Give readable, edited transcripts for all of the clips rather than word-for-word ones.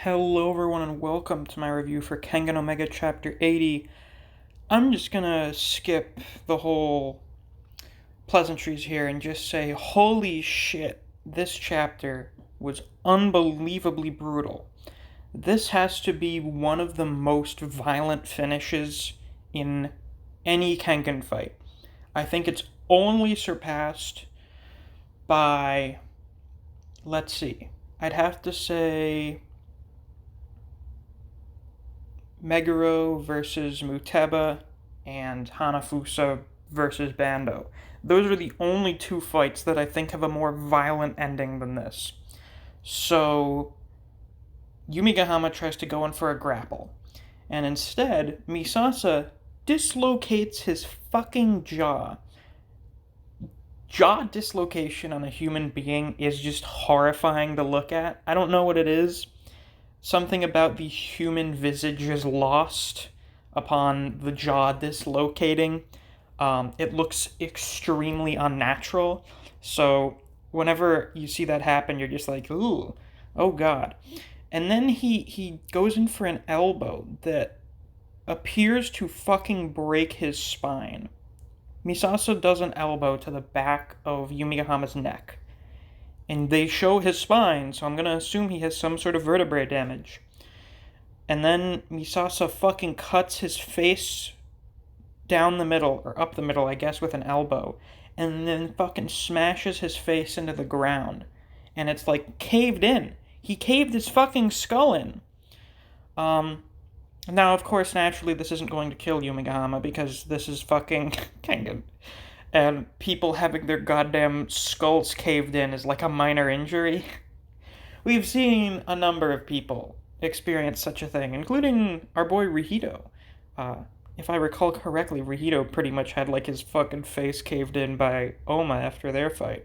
Hello everyone and welcome to my review for Kengan Omega Chapter 80. I'm just gonna skip the whole pleasantries here and just say, holy shit, this chapter was unbelievably brutal. This has to be one of the most violent finishes in any Kengan fight. I think it's only surpassed by, let's see, I'd have to say Meguro versus Muteba and Hanafusa versus Bando. Those are the only two fights that I think have a more violent ending than this. So, Yumigahama tries to go in for a grapple, and instead, Misasa dislocates his fucking jaw. Jaw dislocation on a human being is just horrifying to look at. I don't know what it is. Something about the human visage is lost upon the jaw dislocating. It looks extremely unnatural. So whenever you see that happen, you're just like, ooh, oh god. And then he goes in for an elbow that appears to fucking break his spine. Misasa does an elbow to the back of Yumigahama's neck. And they show his spine, so I'm gonna assume he has some sort of vertebrae damage. And then Misasa fucking cuts his face down the middle, or up the middle, I guess, with an elbow, and then fucking smashes his face into the ground. And it's like caved in. He caved his fucking skull in. Now, of course, naturally, this isn't going to kill Yumigahama because this is fucking Kengan. And people having their goddamn skulls caved in is like a minor injury. We've seen a number of people experience such a thing, including our boy Rihito. If I recall correctly, Rihito pretty much had like his fucking face caved in by Oma after their fight.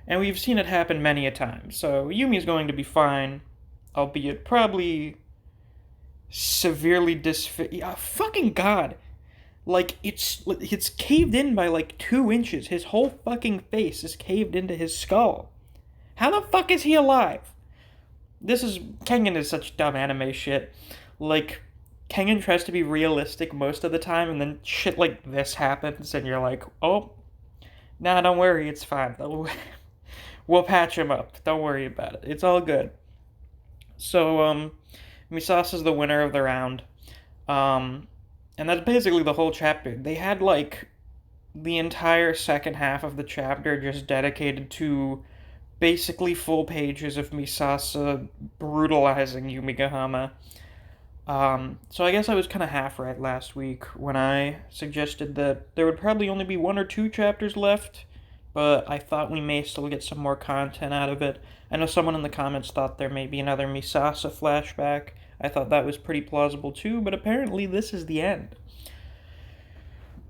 And we've seen it happen many a time, so Yumi's going to be fine, albeit probably severely fucking god. Like, it's caved in by like 2 inches. His whole fucking face is caved into his skull. How the fuck is he alive? Kengan is such dumb anime shit. Like, Kengan tries to be realistic most of the time, and then shit like this happens, and you're like, oh, nah, don't worry, it's fine. We'll patch him up. Don't worry about it. It's all good. So, Misasa's the winner of the round. And that's basically the whole chapter. They had, like, the entire second half of the chapter just dedicated to basically full pages of Misasa brutalizing Yumigahama. So I guess I was kind of half right last week when I suggested that there would probably only be 1 or 2 chapters left, but I thought we may still get some more content out of it. I know someone in the comments thought there may be another Misasa flashback. I thought that was pretty plausible too, but apparently this is the end.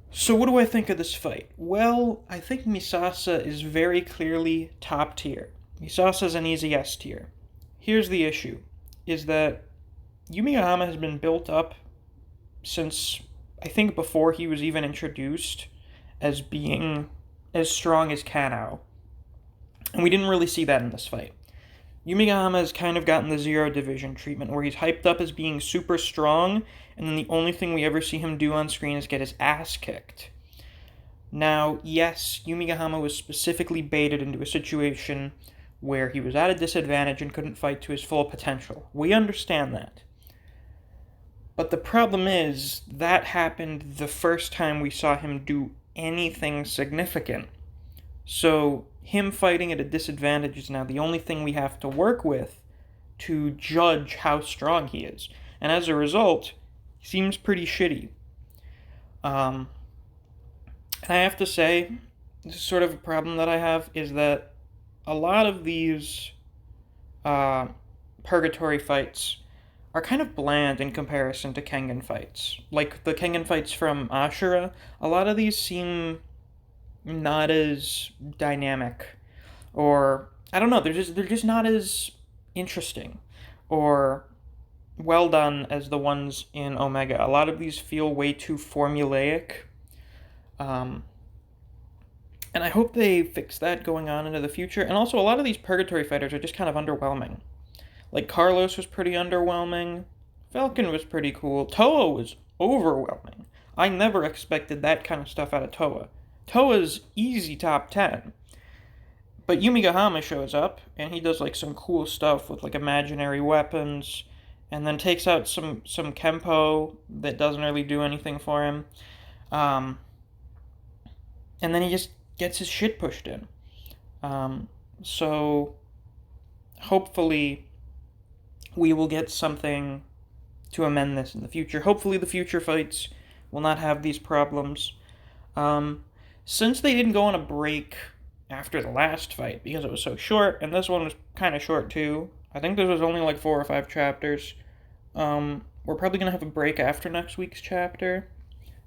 So what do I think of this fight? Well, I think Misasa is very clearly top tier. Misasa's an easy S tier. Here's the issue, is that Yumigahama has been built up since, I think before he was even introduced, as being as strong as Kanao. And we didn't really see that in this fight. Yumigahama has kind of gotten the Zero Division treatment, where he's hyped up as being super strong, and then the only thing we ever see him do on screen is get his ass kicked. Now, yes, Yumigahama was specifically baited into a situation where he was at a disadvantage and couldn't fight to his full potential. We understand that. But the problem is, that happened the first time we saw him do anything significant. So, him fighting at a disadvantage is now the only thing we have to work with to judge how strong he is. And as a result, he seems pretty shitty. And I have to say, this is sort of a problem that I have, is that a lot of these purgatory fights are kind of bland in comparison to Kengan fights. Like the Kengan fights from Ashura, a lot of these seem not as dynamic, or I don't know, they're just not as interesting or well done as the ones in Omega. A lot of these feel way too formulaic, and I hope they fix that going on into the future. And also, a lot of these purgatory fighters are just kind of underwhelming. Like, Carlos was pretty underwhelming. Falcon was pretty cool. Toa was overwhelming. I never expected that kind of stuff out of Toa. Toa's easy top 10. But Yumigahama shows up, and he does, like, some cool stuff with, like, imaginary weapons, and then takes out some Kenpo that doesn't really do anything for him. Um, and then he just gets his shit pushed in. So, hopefully, we will get something to amend this in the future. Hopefully the future fights will not have these problems. Since they didn't go on a break after the last fight, because it was so short, and this one was kind of short too, I think this was only like 4 or 5 chapters, we're probably going to have a break after next week's chapter.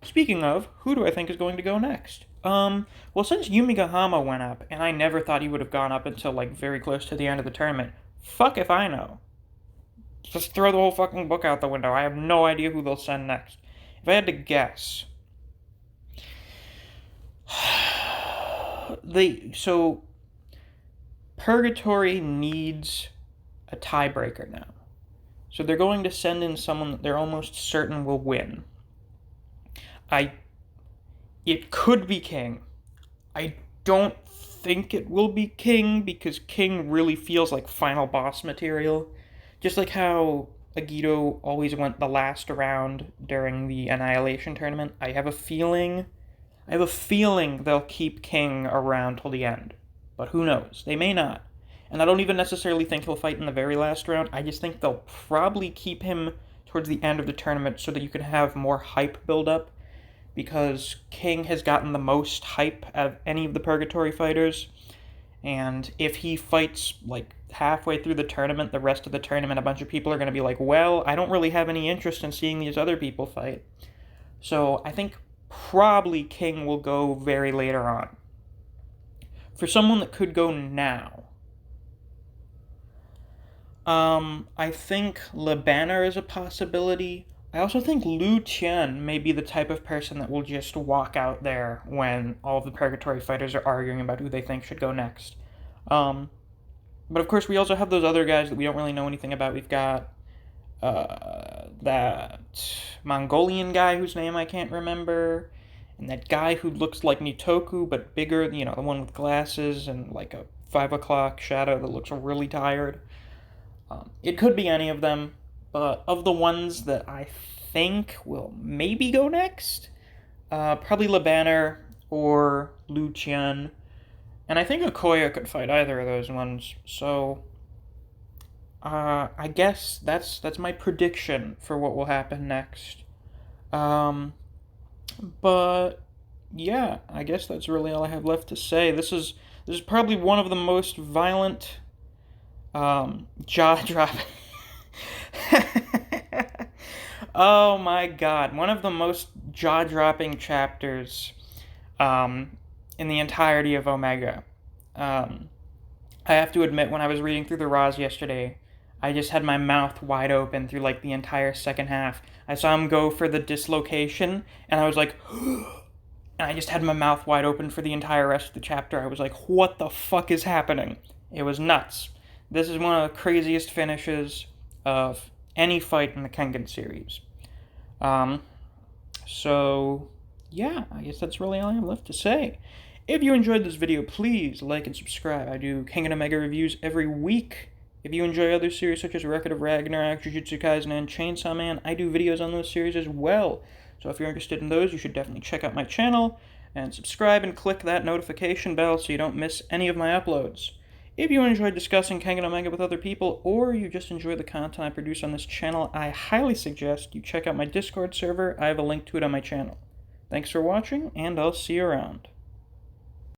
Speaking of, who do I think is going to go next? Well, since Yumigahama went up, and I never thought he would have gone up until, like, very close to the end of the tournament, fuck if I know. Just throw the whole fucking book out the window. I have no idea who they'll send next. If I had to guess... So, Purgatory needs a tiebreaker now. So they're going to send in someone that they're almost certain will win. It could be King. I don't think it will be King, because King really feels like final boss material. Just like how Agito always went the last round during the Annihilation tournament, I have a feeling they'll keep King around till the end. But who knows? They may not. And I don't even necessarily think he'll fight in the very last round. I just think they'll probably keep him towards the end of the tournament so that you can have more hype build up. Because King has gotten the most hype out of any of the Purgatory fighters. And if he fights, like, halfway through the tournament, the rest of the tournament, a bunch of people are going to be like, well, I don't really have any interest in seeing these other people fight. So I think probably King will go very later on. For someone that could go now, I think Le Banner is a possibility. I also think Lu Qian may be the type of person that will just walk out there when all of the Purgatory fighters are arguing about who they think should go next. But of course, we also have those other guys that we don't really know anything about. We've got that Mongolian guy whose name I can't remember, and that guy who looks like Nitoku but bigger, the one with glasses and like a 5 o'clock shadow that looks really tired. It could be any of them, but of the ones that I think will maybe go next, probably Le Banner or Lu Qian. And I think Okoya could fight either of those ones, so I guess that's my prediction for what will happen next. But yeah, I guess that's really all I have left to say. This is probably one of the most violent, jaw-dropping... Oh my god, one of the most jaw-dropping chapters, in the entirety of Omega. I have to admit, when I was reading through the Raws yesterday, I just had my mouth wide open through, like, the entire second half. I saw him go for the dislocation, and I was like, and I just had my mouth wide open for the entire rest of the chapter. I was like, what the fuck is happening? It was nuts. This is one of the craziest finishes of any fight in the Kengan series. So, yeah, I guess that's really all I have left to say. If you enjoyed this video, please like and subscribe. I do Kengan Omega reviews every week. If you enjoy other series such as Record of Ragnarok, Jujutsu Kaisen, and Chainsaw Man, I do videos on those series as well. So if you're interested in those, you should definitely check out my channel and subscribe and click that notification bell so you don't miss any of my uploads. If you enjoyed discussing Kengan Omega with other people, or you just enjoy the content I produce on this channel, I highly suggest you check out my Discord server. I have a link to it on my channel. Thanks for watching, and I'll see you around.